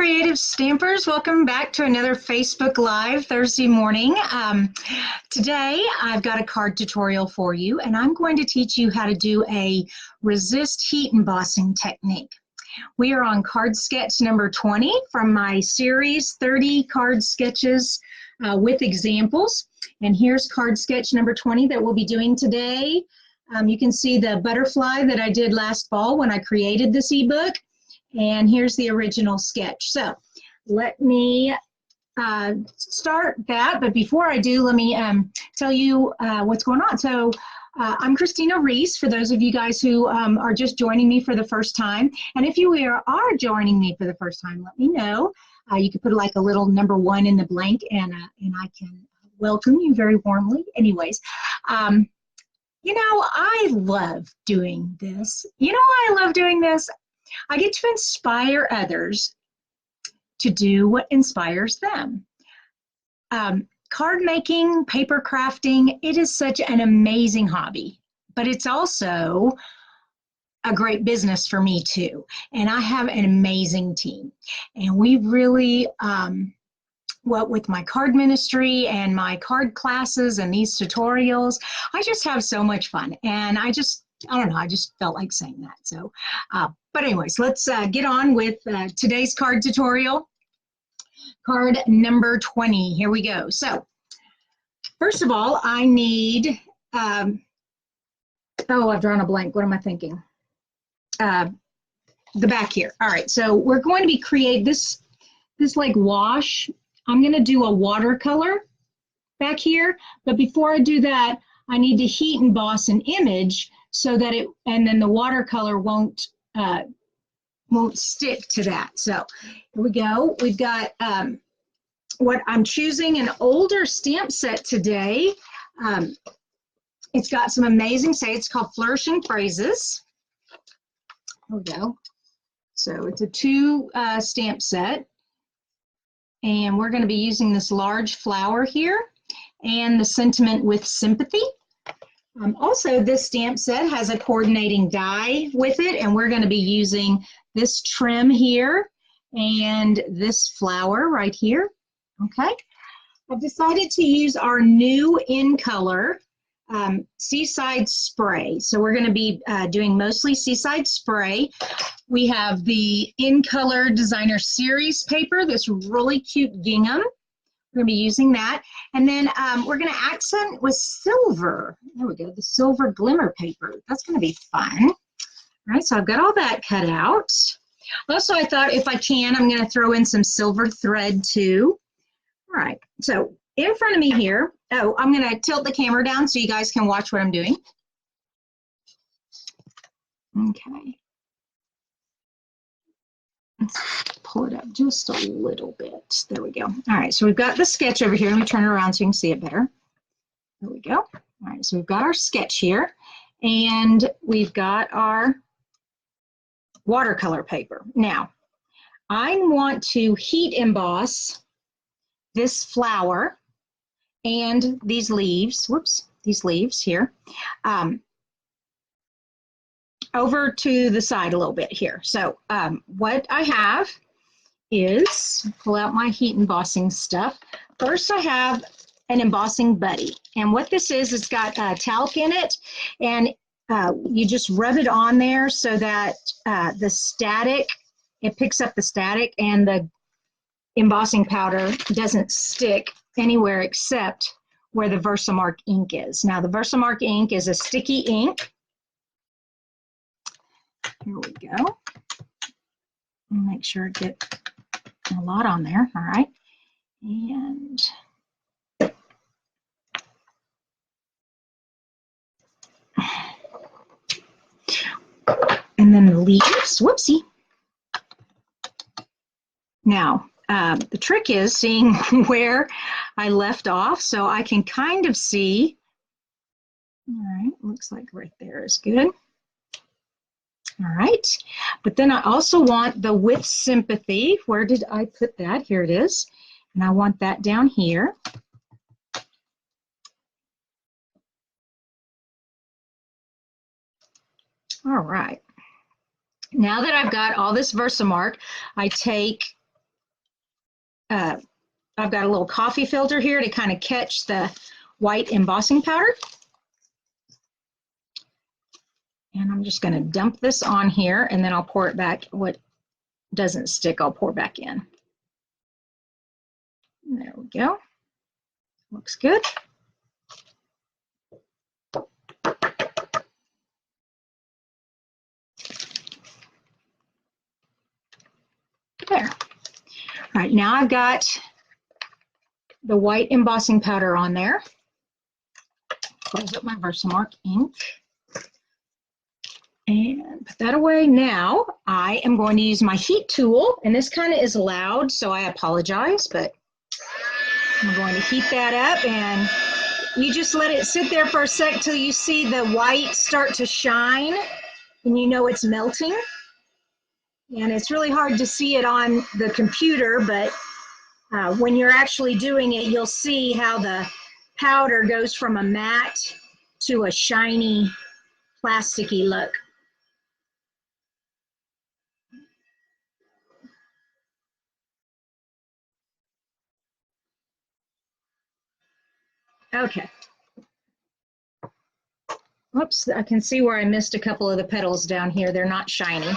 creative stampers, welcome back to another Facebook Live Thursday morning. Today I've got a card tutorial for you, and I'm going to teach you how to do a resist heat embossing technique. We are on card sketch number 20 from my series 30 card sketches with examples, and here's card sketch number 20 that we'll be doing today. You can see the butterfly that I did last fall when I created this ebook. And here's the original sketch. So let me start that, but before I do, let me tell you what's going on. So I'm Kristina Reese, for those of you guys who are just joining me for the first time. And if you are joining me for the first time, let me know. You can put like a little number 1 in the blank, and I can welcome you very warmly. Anyways, you know, I love doing this. I love doing this. I get to inspire others to do what inspires them. Card making, paper crafting, it is such an amazing hobby, but it's also a great business for me too. And I have an amazing team. And we really, with my card ministry and my card classes and these tutorials, I just have so much fun. And I don't know, I just felt like saying that. So, but anyways, let's get on with today's card tutorial. Card number 20, here we go. So, first of all, I need, oh, I've drawn a blank. What am I thinking? The back here. All right, so we're going to be create this like wash. I'm gonna do a watercolor back here, but before I do that, I need to heat emboss an image so that and then the watercolor won't stick to that. So here we go. We've got what I'm choosing, an older stamp set today. It's got some amazing, it's called Flourishing Phrases. Here we go. So it's a 2 stamp set, and we're going to be using this large flower here and the sentiment with sympathy. Also, this stamp set has a coordinating die with it, and we're going to be using this trim here and this flower right here. Okay, I've decided to use our new in color Seaside Spray. So we're going to be doing mostly Seaside Spray. We have the In Color Designer Series paper, this really cute gingham. We're going to be using that. And then we're going to accent with silver. There we go, the silver glimmer paper. That's going to be fun. All right, so I've got all that cut out. Also, I thought if I can, I'm going to throw in some silver thread too. All right, so in front of me here, I'm going to tilt the camera down so you guys can watch what I'm doing. Okay. Let's pull it up just a little bit. There we go. All right, so we've got the sketch over here. Let me turn it around so you can see it better. There we go. All right, so we've got our sketch here, and we've got our watercolor paper. Now, I want to heat emboss this flower and these leaves, these leaves here, over to the side a little bit here. So what I have is, pull out my heat embossing stuff. First, I have an embossing buddy. And what this is, it's got talc in it, and you just rub it on there so that the static, it picks up the static, and the embossing powder doesn't stick anywhere except where the Versamark ink is. Now, the Versamark ink is a sticky ink. Here we go. Make sure I get a lot on there. All right. And then the leaves. Whoopsie. Now, the trick is seeing where I left off, so I can kind of see. All right, looks like right there is good. All right, but then I also want the with sympathy. Where did I put that? Here it is. And I want that down here. All right. Now that I've got all this Versamark, I take I've got a little coffee filter here to kind of catch the white embossing powder. And I'm just going to dump this on here, and then I'll pour it back. What doesn't stick, I'll pour back in. There we go. Looks good. There. All right, now I've got the white embossing powder on there. Close up my Versamark ink and put that away. Now I am going to use my heat tool, and this kind of is loud, so I apologize, but I'm going to heat that up, and you just let it sit there for a sec till you see the white start to shine, and you know it's melting. And it's really hard to see it on the computer, but when you're actually doing it, you'll see how the powder goes from a matte to a shiny, plasticky look. Okay. Whoops, I can see where I missed a couple of the petals down here. They're not shiny.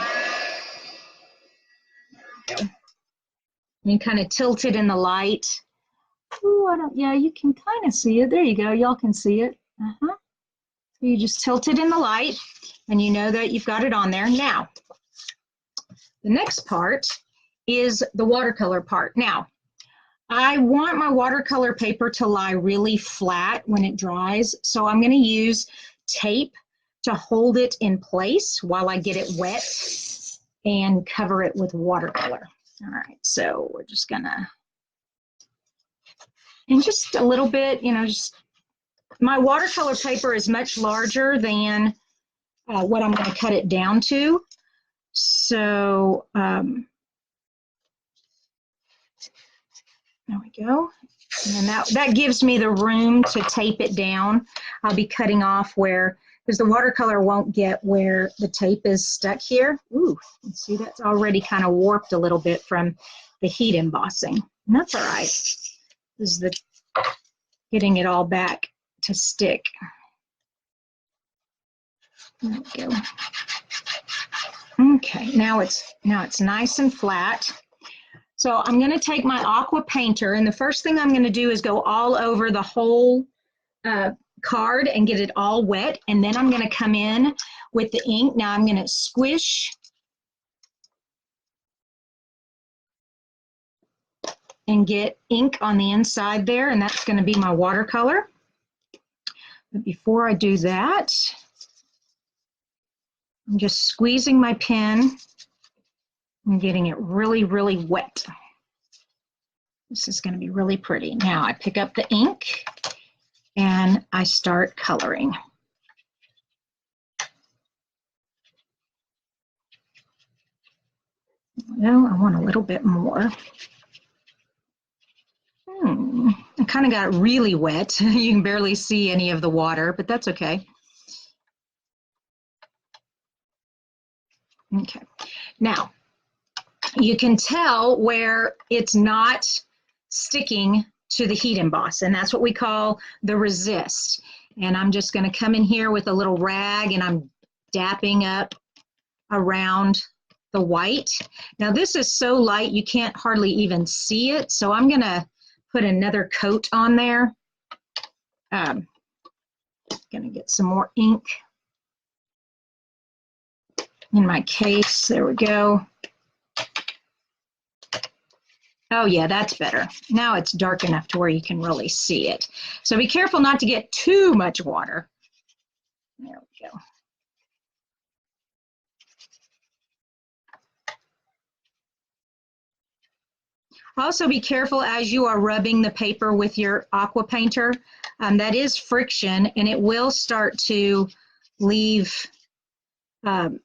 You kind of tilt it in the light. Ooh, yeah, you can kind of see it. There you go. Y'all can see it. So you just tilt it in the light, and you know that you've got it on there. Now, the next part is the watercolor part. Now, I want my watercolor paper to lie really flat when it dries, so I'm going to use tape to hold it in place while I get it wet and cover it with watercolor. All right, so we're just gonna, and just a little bit, you know, just, my watercolor paper is much larger than what I'm going to cut it down to. So there we go. And that gives me the room to tape it down. I'll be cutting off where, because the watercolor won't get where the tape is stuck here. Ooh, you see that's already kind of warped a little bit from the heat embossing. And that's all right. This is the getting it all back to stick. There we go. Okay, now it's nice and flat. So I'm going to take my aqua painter, and the first thing I'm going to do is go all over the whole card and get it all wet, and then I'm going to come in with the ink. Now I'm going to squish and get ink on the inside there, and that's going to be my watercolor. But before I do that, I'm just squeezing my pen and getting it really, really wet. This is going to be really pretty. Now I pick up the ink and I start coloring. Well, I want a little bit more. I kind of got really wet. You can barely see any of the water, but that's okay. Okay, now you can tell where it's not sticking to the heat emboss, and that's what we call the resist. And I'm just going to come in here with a little rag, and I'm dapping up around the white. Now this is so light you can't hardly even see it, so I'm going to put another coat on there. Going to get some more ink in my case. There we go. Oh yeah, that's better. Now it's dark enough to where you can really see it. So be careful not to get too much water. There we go. Also be careful as you are rubbing the paper with your aqua painter. That is friction, and it will start to leave, kind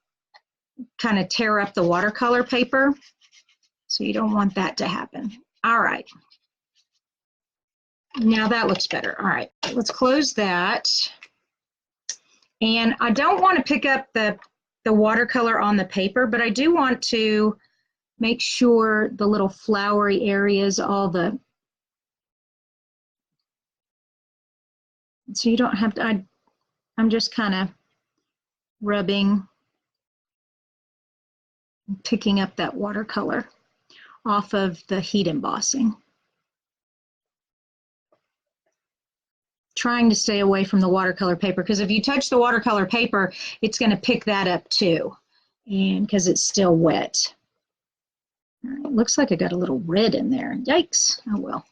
of tear up the watercolor paper. So you don't want that to happen. All right. Now that looks better. All right, let's close that. And I don't want to pick up the watercolor on the paper, but I do want to make sure the little flowery areas, so you don't have to, I'm just kind of rubbing, picking up that watercolor off of the heat embossing. Trying to stay away from the watercolor paper, because if you touch the watercolor paper, it's going to pick that up too, and because it's still wet. All right, looks like I got a little red in there. Yikes. Oh well.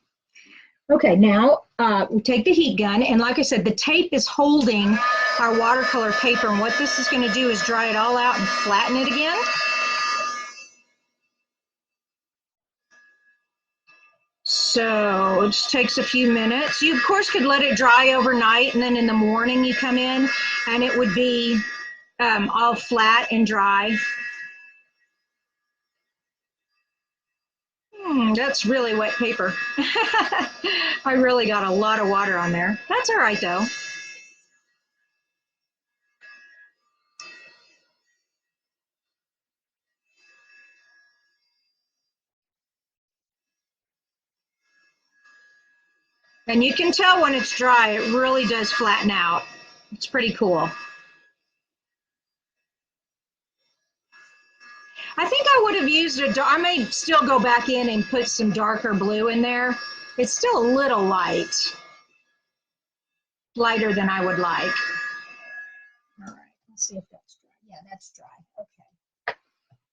Okay, now we take the heat gun, and like I said, the tape is holding our watercolor paper, and what this is going to do is dry it all out and flatten it again. So it just takes a few minutes. You, of course, could let it dry overnight, and then in the morning you come in, and it would be all flat and dry. That's really wet paper. I really got a lot of water on there. That's all right, though. And you can tell when it's dry, it really does flatten out. It's pretty cool. I think I would have used I may still go back in and put some darker blue in there. It's still a little lighter than I would like. All right, let's see if that's dry. Yeah, that's dry. Okay.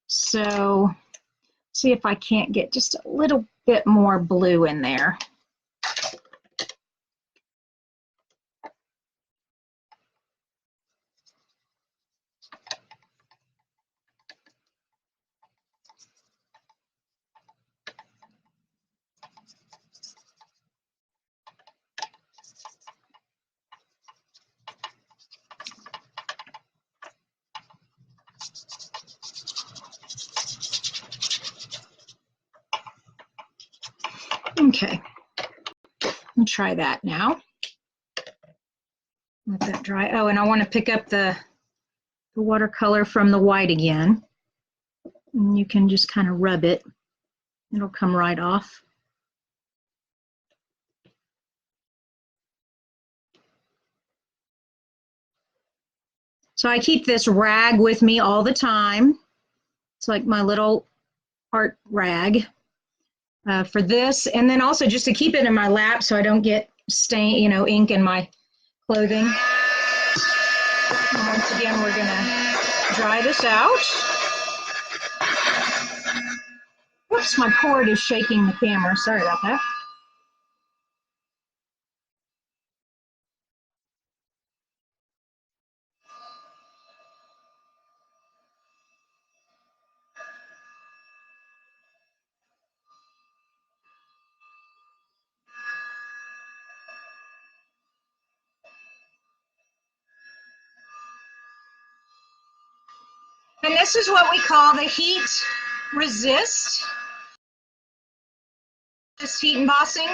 So, see if I can't get just a little bit more blue in there. Okay, I'll try that now. Let that dry. Oh, and I want to pick up the watercolor from the white again. And you can just kind of rub it. It'll come right off. So I keep this rag with me all the time. It's like my little art rag for this. And then also just to keep it in my lap so I don't get ink in my clothing. And once again, we're gonna dry this out. Whoops, my cord is shaking the camera. Sorry about that. And this is what we call the heat resist. This heat embossing,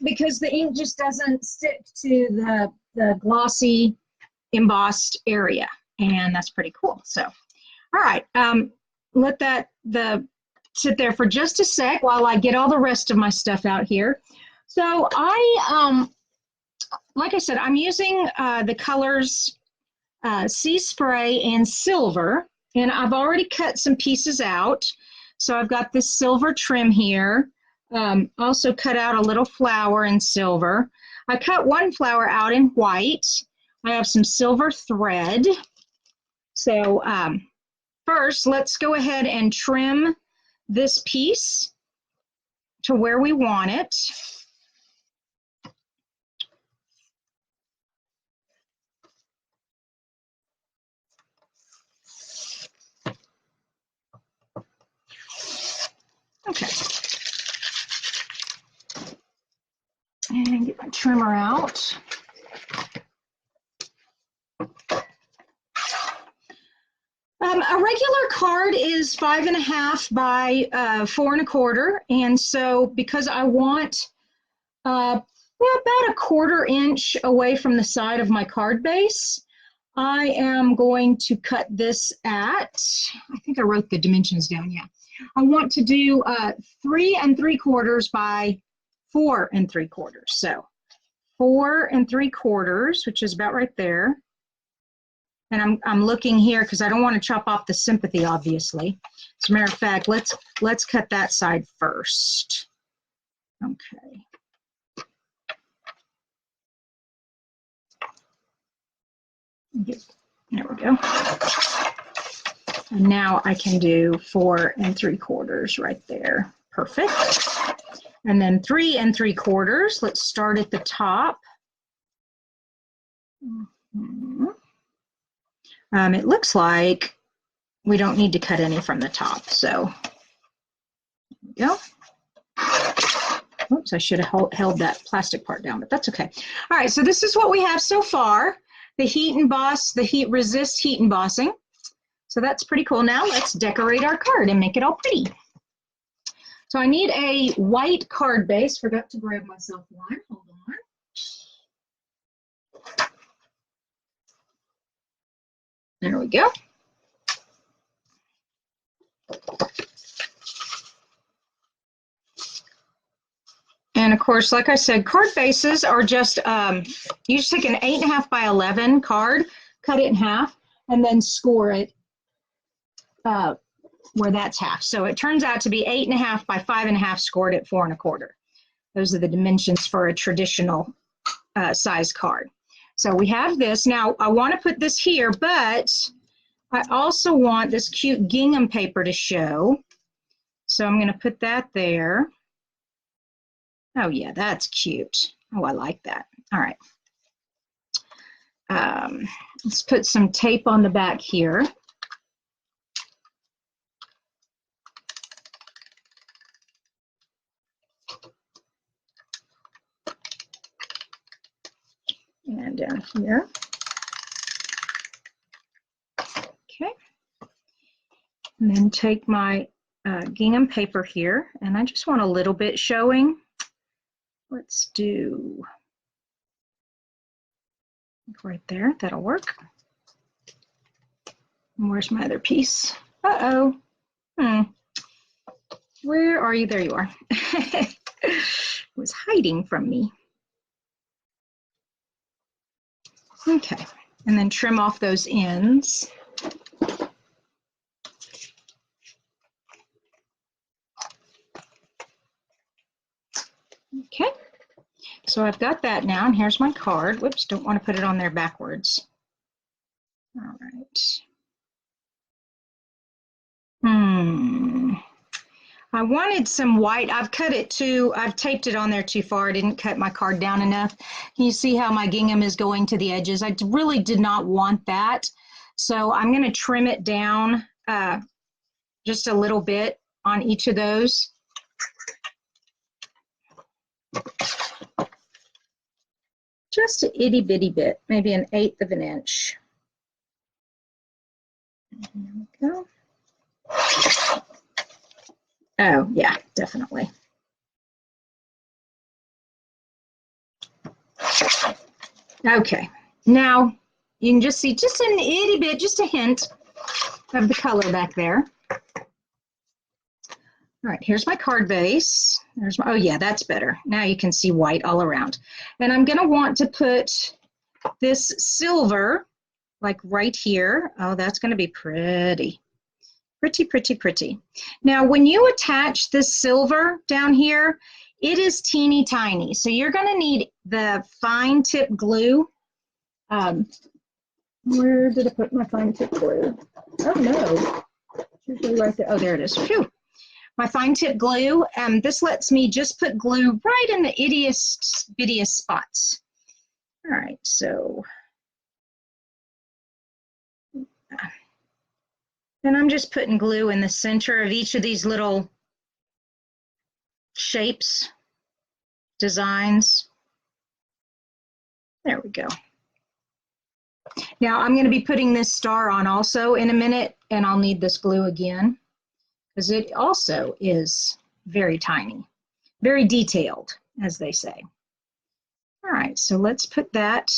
because the ink just doesn't stick to the glossy embossed area, and that's pretty cool. So, all right, let that sit there for just a sec while I get all the rest of my stuff out here. So like I said, I'm using the colors Sea Spray and Silver, and I've already cut some pieces out. So I've got this silver trim here. Also cut out a little flower in silver. I cut one flower out in white. I have some silver thread. So first, let's go ahead and trim this piece to where we want it. Okay. And get my trimmer out. A regular card is 5.5 by 4 1/4, and so because I want about a 1/4 inch away from the side of my card base, I am going to cut this at, I think I wrote the dimensions down, yeah. I want to do 3 3/4 by 4 3/4. So 4 3/4, which is about right there. And I'm looking here because I don't want to chop off the sympathy, obviously. As a matter of fact, let's cut that side first. Okay. There we go. And now I can do 4 3/4 right there. Perfect. And then 3 3/4. Let's start at the top. It looks like we don't need to cut any from the top. So there we go. Oops, I should have held that plastic part down, but that's okay. All right, so this is what we have so far. The heat resist heat embossing. So that's pretty cool. Now let's decorate our card and make it all pretty. So I need a white card base. Forgot to grab myself one. Hold on. There we go. And of course, like I said, card bases are just, you just take an 8.5 by 11 card, cut it in half, and then score it where that's half. So it turns out to be 8.5 by 5.5 scored at 4 1/4. Those are the dimensions for a traditional size card. So we have this. Now I want to put this here, but I also want this cute gingham paper to show. So I'm going to put that there. Oh yeah, that's cute. Oh, I like that. All right. Let's put some tape on the back here. And down here. Okay. And then take my gingham paper here, and I just want a little bit showing. Let's do right there. That'll work. And where's my other piece? Uh-oh. Where are you? There you are. It was hiding from me. Okay. And then trim off those ends. Okay. So I've got that now, and here's my card. Whoops, don't want to put it on there backwards. All right. I wanted some white. I've taped it on there too far. I didn't cut my card down enough. Can you see how my gingham is going to the edges? I really did not want that. So I'm going to trim it down just a little bit on each of those. Just an itty bitty bit, maybe an 1/8 of an inch. There we go. Oh, yeah, definitely. Okay, now you can just see just an itty bit, just a hint of the color back there. All right, here's my card base. There's my, oh yeah, that's better. Now you can see white all around. And I'm gonna want to put this silver, like right here. Oh, that's gonna be pretty. Pretty, pretty, pretty. Now, when you attach this silver down here, it is teeny tiny. So you're going to need the fine tip glue. Where did I put my fine tip glue? Oh, no. It's usually right there. Oh, there it is. Phew. My fine tip glue. This lets me just put glue right in the ittiest, bittiest spots. All right, so. And I'm just putting glue in the center of each of these little shapes, designs. There we go. Now I'm going to be putting this star on also in a minute, and I'll need this glue again because it also is very tiny, very detailed, as they say. All right, so let's put that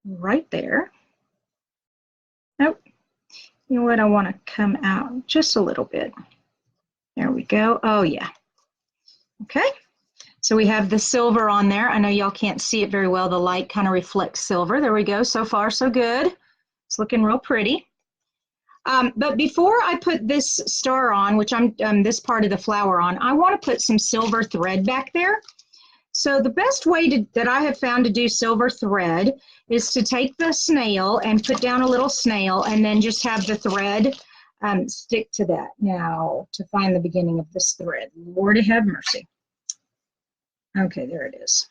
right there. Nope. You know what? I want to come out just a little bit. There we go. Oh, yeah. Okay. So we have the silver on there. I know y'all can't see it very well. The light kind of reflects silver. There we go. So far, so good. It's looking real pretty. But before I put this star on, which I'm this part of the flower on, I want to put some silver thread back there. So the best way that I have found to do silver thread is to take the snail and put down a little snail and then just have the thread stick to that. Now, to find the beginning of this thread, Lord have mercy. Okay, there it is.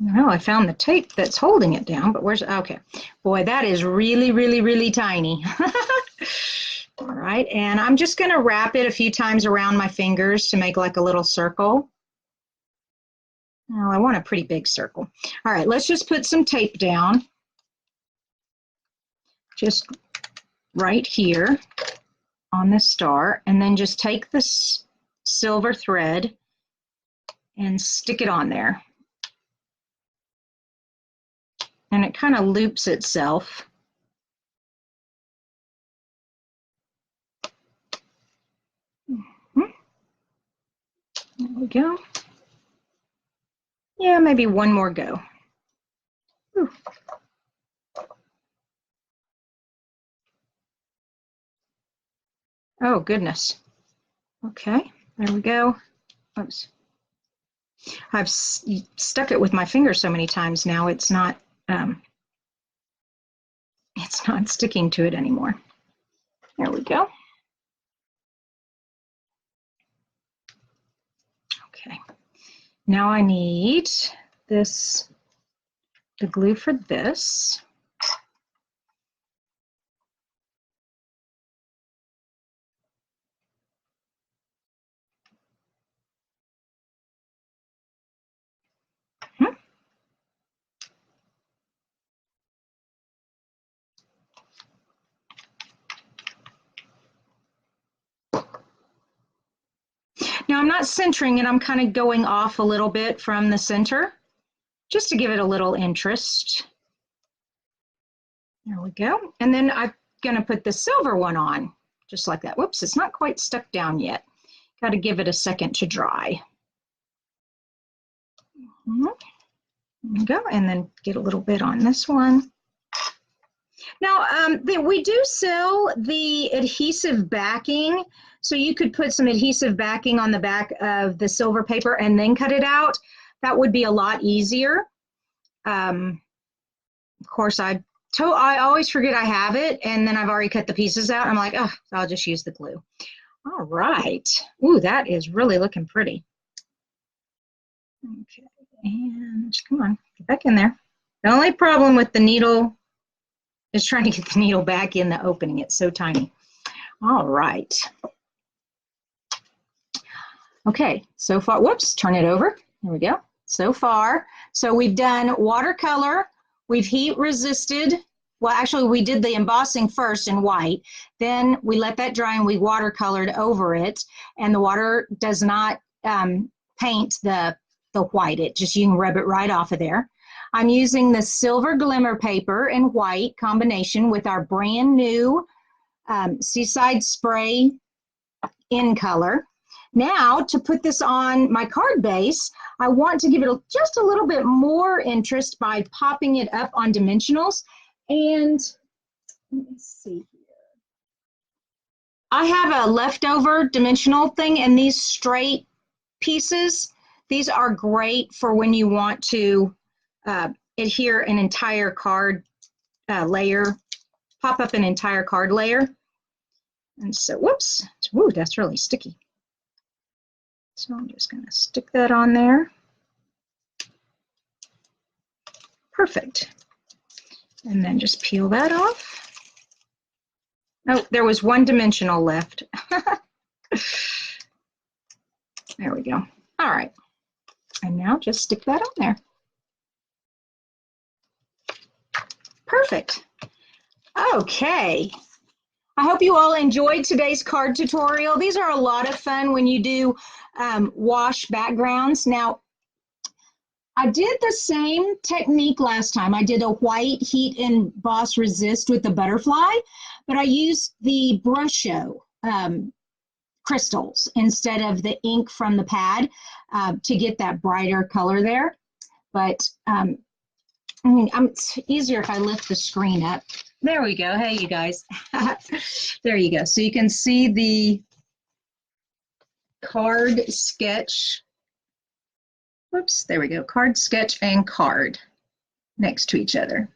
Well, I found the tape that's holding it down, but where's, okay. Boy, that is really, really, really tiny. All right, and I'm just gonna wrap it a few times around my fingers to make like a little circle. Well, I want a pretty big circle. All right, let's just put some tape down. Just right here on the star, and then just take this silver thread and stick it on there. And it kind of loops itself. There we go. Yeah, maybe one more go. Ooh. Oh, goodness. Okay, there we go. Oops. I've stuck it with my finger so many times now, it's not sticking to it anymore. There we go. Okay, now I need this, the glue for this. Now I'm not centering it, I'm kind of going off a little bit from the center, just to give it a little interest. There we go. And then I'm gonna put the silver one on, just like that. Whoops, it's not quite stuck down yet. Got to give it a second to dry. There we go, and then get a little bit on this one. Now, we do sell the adhesive backing, so you could put some adhesive backing on the back of the silver paper and then cut it out. That would be a lot easier. Of course, I always forget I have it, and then I've already cut the pieces out. I'm like, oh, I'll just use the glue. All right. Ooh, that is really looking pretty. Okay, and come on, get back in there. The only problem with the needle is trying to get the needle back in the opening. It's so tiny. All right. Okay, so far, whoops, turn it over. There we go. So far, so we've done watercolor, we've heat resisted. Well, actually, we did the embossing first in white. Then we let that dry and we watercolored over it. And the water does not paint the white. It just, you can rub it right off of there. I'm using the silver glimmer paper and white combination with our brand new Seaside Spray in color. Now, to put this on my card base, I want to give it just a little bit more interest by popping it up on dimensionals. And let me see here. I have a leftover dimensional thing, and these straight pieces, these are great for when you want to adhere an entire card layer, pop up an entire card layer. And so, whoops, ooh, that's really sticky. So I'm just going to stick that on there. Perfect. And then just peel that off. Oh, there was one dimensional left. There we go. All right. And now just stick that on there. Perfect. Okay. I hope you all enjoyed today's card tutorial. These are a lot of fun when you do wash backgrounds. Now, I did the same technique last time. I did a white heat emboss resist with the butterfly, but I used the Beaux crystals instead of the ink from the pad to get that brighter color there. But it's easier if I lift the screen up. There we go. Hey, you guys. There you go. So you can see the card sketch. Whoops, there we go. Card sketch and card next to each other.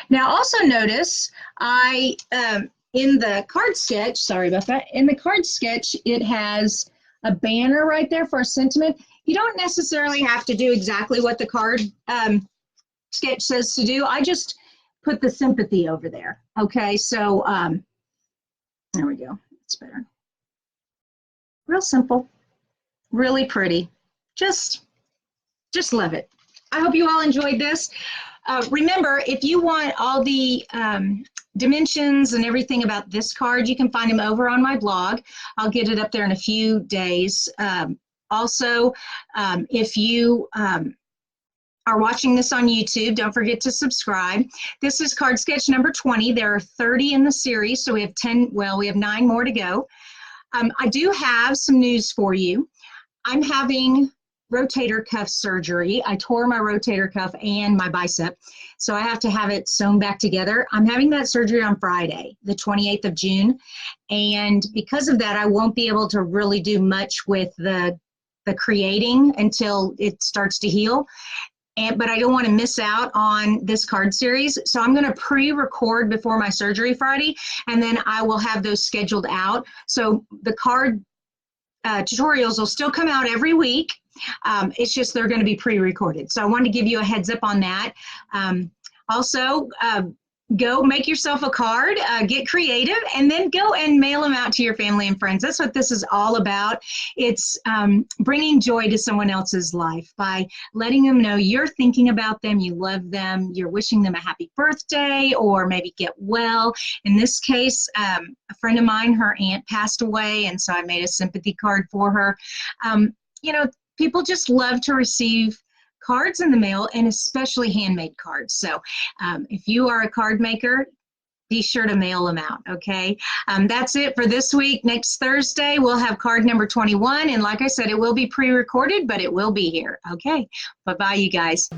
Now also notice in the card sketch, sorry about that, in the card sketch it has a banner right there for a sentiment. You don't necessarily have to do exactly what the card sketch says to do. I just put the sympathy over there. Okay, so there we go. It's better. Real simple, really pretty. Just love it. I hope you all enjoyed this. Remember, if you want all the dimensions and everything about this card, you can find them over on my blog. I'll get it up there in a few days. Also, if you are watching this on YouTube, don't forget to subscribe. This is card sketch number 20. There are 30 in the series, so we have 9 more to go. I do have some news for you. I'm having rotator cuff surgery. I tore my rotator cuff and my bicep, so I have to have it sewn back together. I'm having that surgery on Friday, the 28th of June, and because of that, I won't be able to really do much with the creating until it starts to heal. But I don't want to miss out on this card series, so I'm going to pre-record before my surgery Friday, and then I will have those scheduled out. So the card tutorials will still come out every week. It's just they're going to be pre-recorded. So I wanted to give you a heads up on that. Also, go make yourself a card, get creative, and then go and mail them out to your family and friends. That's what this is all about. It's bringing joy to someone else's life by letting them know you're thinking about them, you love them, you're wishing them a happy birthday, or maybe get well. In this case, a friend of mine, her aunt passed away, and so I made a sympathy card for her. You know, people just love to receive cards in the mail, and especially handmade cards. So if you are a card maker, be sure to mail them out, okay? That's it for this week. Next Thursday, we'll have card number 21, and like I said, it will be pre-recorded, but it will be here, okay? Bye-bye, you guys.